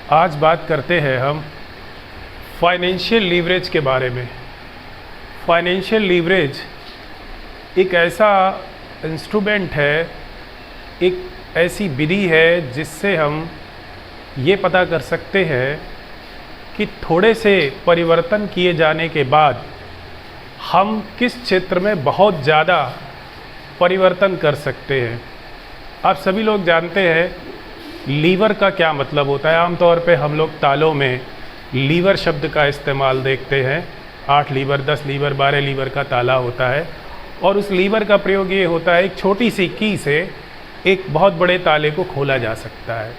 आज बात करते हैं हम फाइनेंशियल लीवरेज के बारे में। फाइनेंशियल लीवरेज एक ऐसा इंस्ट्रूमेंट है, एक ऐसी विधि है जिससे हम ये पता कर सकते हैं कि थोड़े से परिवर्तन किए जाने के बाद हम किस क्षेत्र में बहुत ज़्यादा परिवर्तन कर सकते हैं। आप सभी लोग जानते हैं लीवर का क्या मतलब होता है। आमतौर पे हम लोग तालों में लीवर शब्द का इस्तेमाल देखते हैं। 8 लीवर, 10 लीवर, 12 लीवर का ताला होता है और उस लीवर का प्रयोग ये होता है एक छोटी सी की से एक बहुत बड़े ताले को खोला जा सकता है।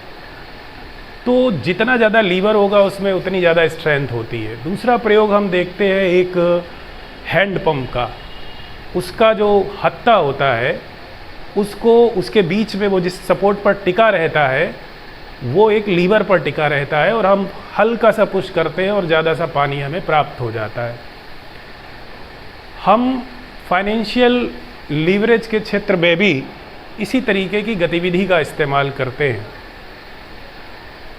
तो जितना ज़्यादा लीवर होगा उसमें उतनी ज़्यादा स्ट्रेंथ होती है। दूसरा प्रयोग हम देखते हैं एक हैंड पंप का। उसका जो हत्था होता है उसको उसके बीच में वो जिस सपोर्ट पर टिका रहता है वो एक लीवर पर टिका रहता है और हम हल्का सा पुश करते हैं और ज़्यादा सा पानी हमें प्राप्त हो जाता है। हम फाइनेंशियल लीवरेज के क्षेत्र में भी इसी तरीके की गतिविधि का इस्तेमाल करते हैं।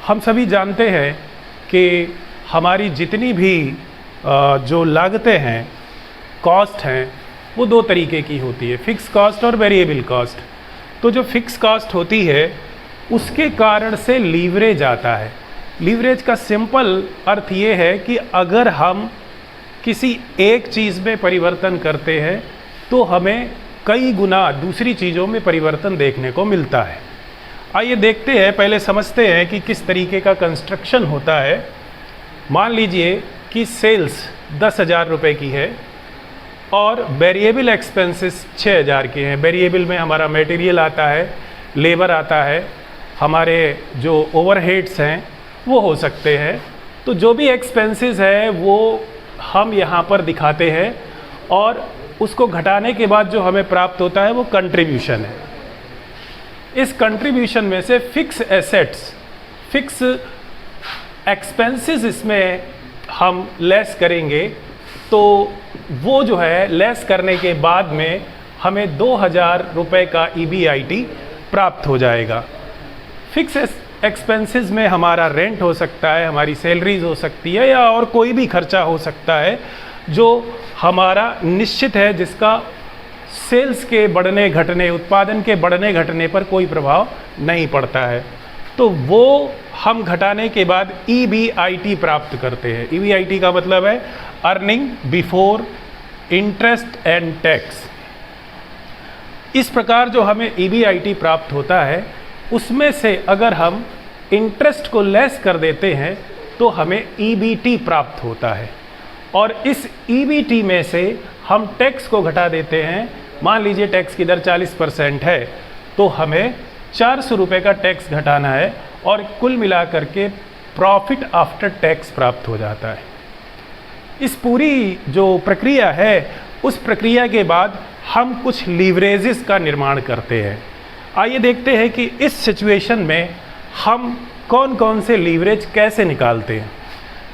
हम सभी जानते हैं कि हमारी जितनी भी जो लागतें हैं, कॉस्ट हैं, वो 2 तरीके की होती है, फिक्स कॉस्ट और वेरिएबल कॉस्ट। तो जो फिक्स कॉस्ट होती है उसके कारण से लीवरेज आता है। लीवरेज का सिंपल अर्थ ये है कि अगर हम किसी एक चीज़ में परिवर्तन करते हैं तो हमें कई गुना दूसरी चीज़ों में परिवर्तन देखने को मिलता है। आइए देखते हैं, पहले समझते हैं कि किस तरीके का कंस्ट्रक्शन होता है। मान लीजिए कि सेल्स 10,000 रुपये की है और वेरिएबल एक्सपेंसेस 6,000 के हैं। वेरिएबल में हमारा मटेरियल आता है, लेबर आता है, हमारे जो ओवरहेड्स हैं वो हो सकते हैं। तो जो भी एक्सपेंसेस है वो हम यहाँ पर दिखाते हैं और उसको घटाने के बाद जो हमें प्राप्त होता है वो कंट्रीब्यूशन है। इस कंट्रीब्यूशन में से फिक्स एसेट्स, फिक्स एक्सपेंसेस इसमें हम लेस करेंगे तो वो जो है लेस करने के बाद में हमें 2,000 रुपये का EBIT प्राप्त हो जाएगा। फिक्स एक्सपेंसेस में हमारा रेंट हो सकता है, हमारी सैलरीज हो सकती है या और कोई भी खर्चा हो सकता है जो हमारा निश्चित है, जिसका सेल्स के बढ़ने घटने, उत्पादन के बढ़ने घटने पर कोई प्रभाव नहीं पड़ता है। तो वो हम घटाने के बाद EBIT प्राप्त करते हैं। EBIT का मतलब है earning before interest and tax. इस प्रकार जो हमें EBIT प्राप्त होता है उसमें से अगर हम इंटरेस्ट को लेस कर देते हैं तो हमें EBT प्राप्त होता है और इस EBT में से हम टैक्स को घटा देते हैं। मान लीजिए टैक्स की दर 40% है तो हमें 400 रुपये का टैक्स घटाना है और कुल मिलाकर के प्रॉफिट आफ्टर टैक्स प्राप्त हो जाता है। इस पूरी जो प्रक्रिया है उस प्रक्रिया के बाद हम कुछ लीवरेजेस का निर्माण करते हैं। आइए देखते हैं कि इस सिचुएशन में हम कौन कौन से लीवरेज कैसे निकालते हैं।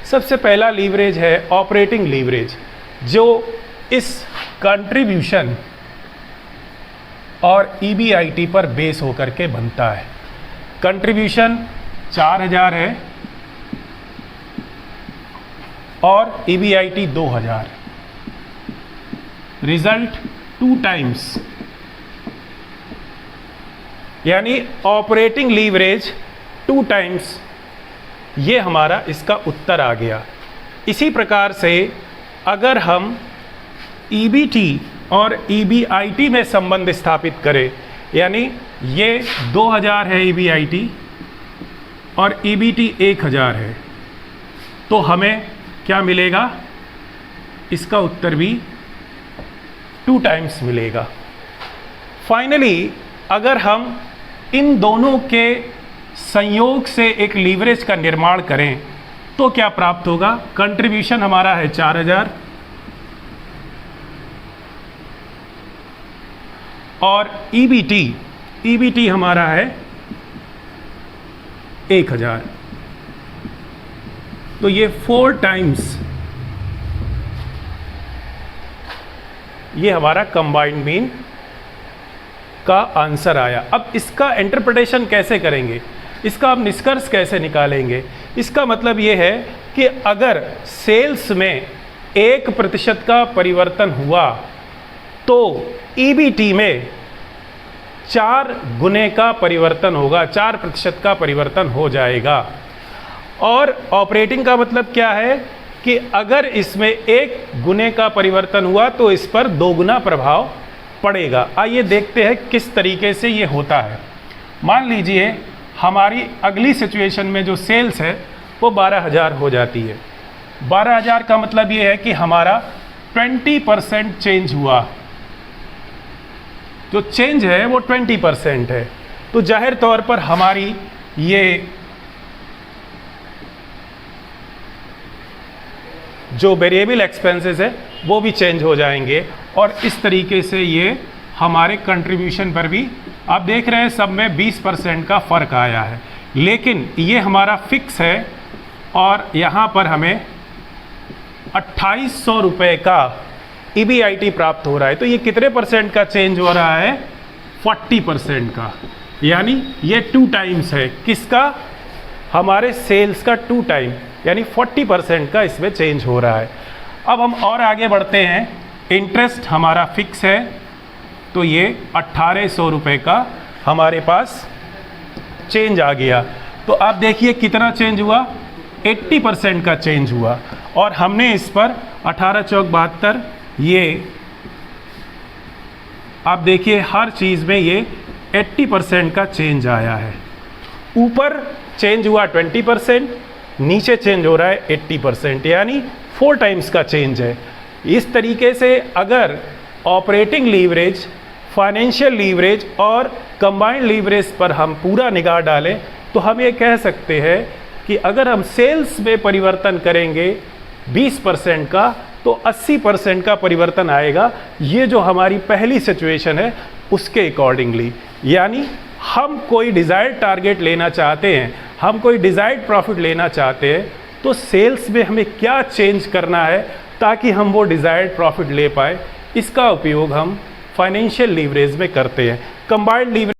सबसे पहला लीवरेज है ऑपरेटिंग लीवरेज, जो इस कंट्रीब्यूशन और EBIT पर बेस होकर के बनता है। कंट्रीब्यूशन 4,000 है और EBIT 2,000, रिजल्ट 2 टाइम्स, यानी ऑपरेटिंग लीवरेज 2 टाइम्स। ये हमारा इसका उत्तर आ गया। इसी प्रकार से अगर हम EBT और EBIT में संबंध स्थापित करें, यानी ये 2,000 है EBIT और EBT 1,000 है, तो हमें क्या मिलेगा? इसका उत्तर भी 2 टाइम्स मिलेगा। फाइनली अगर हम इन दोनों के संयोग से एक लीवरेज का निर्माण करें तो क्या प्राप्त होगा? कंट्रीब्यूशन हमारा है 4,000 और EBT हमारा है 1,000, तो ये 4 टाइम्स ये हमारा कंबाइंड मीन का आंसर आया। अब इसका इंटरप्रिटेशन कैसे करेंगे? इसका हम निष्कर्ष कैसे निकालेंगे? इसका मतलब ये है कि अगर सेल्स में 1% का परिवर्तन हुआ तो ईबीटी में 4 गुने का परिवर्तन होगा, 4% का परिवर्तन हो जाएगा। और ऑपरेटिंग का मतलब क्या है कि अगर इसमें 1 गुने का परिवर्तन हुआ तो इस पर 2 गुना प्रभाव पड़ेगा। आइए देखते हैं किस तरीके से ये होता है। मान लीजिए हमारी अगली सिचुएशन में जो सेल्स है वो 12,000 हो जाती है। 12,000 का मतलब ये है कि हमारा 20% चेंज हुआ, जो चेंज है वो 20% है। तो जाहिर तौर पर हमारी ये जो वेरिएबल एक्सपेंसेस है वो भी चेंज हो जाएंगे और इस तरीके से ये हमारे कंट्रीब्यूशन पर भी आप देख रहे हैं सब में 20% का फ़र्क आया है। लेकिन ये हमारा फिक्स है और यहाँ पर हमें 2800 रुपये का EBIT प्राप्त हो रहा है। तो ये कितने परसेंट का चेंज हो रहा है? 40% का, यानी ये 2 टाइम्स है। किसका? हमारे सेल्स का 2 टाइम, यानी 40% का इसमें चेंज हो रहा है। अब हम और आगे बढ़ते हैं। इंटरेस्ट हमारा फिक्स है तो ये 1800 रुपये का हमारे पास चेंज आ गया। तो आप देखिए कितना चेंज हुआ? 80% का चेंज हुआ और हमने इस पर 18 चौक 72, ये आप देखिए हर चीज़ में ये 80% का चेंज आया है। ऊपर चेंज हुआ 20%, नीचे चेंज हो रहा है 80%, यानी 4 टाइम्स का चेंज है। इस तरीके से अगर ऑपरेटिंग लीवरेज, फाइनेंशियल लीवरेज और कंबाइंड लीवरेज पर हम पूरा निगाह डालें तो हम ये कह सकते हैं कि अगर हम सेल्स में परिवर्तन करेंगे 20% का तो 80% का परिवर्तन आएगा। ये जो हमारी पहली सिचुएशन है उसके अकॉर्डिंगली, यानी हम कोई डिज़ायर्ड टारगेट लेना चाहते हैं, हम कोई डिज़ायर्ड प्रॉफिट लेना चाहते हैं तो सेल्स में हमें क्या चेंज करना है ताकि हम वो डिज़ायर्ड प्रॉफिट ले पाए, इसका उपयोग हम फाइनेंशियल लीवरेज में करते हैं। Combined leverage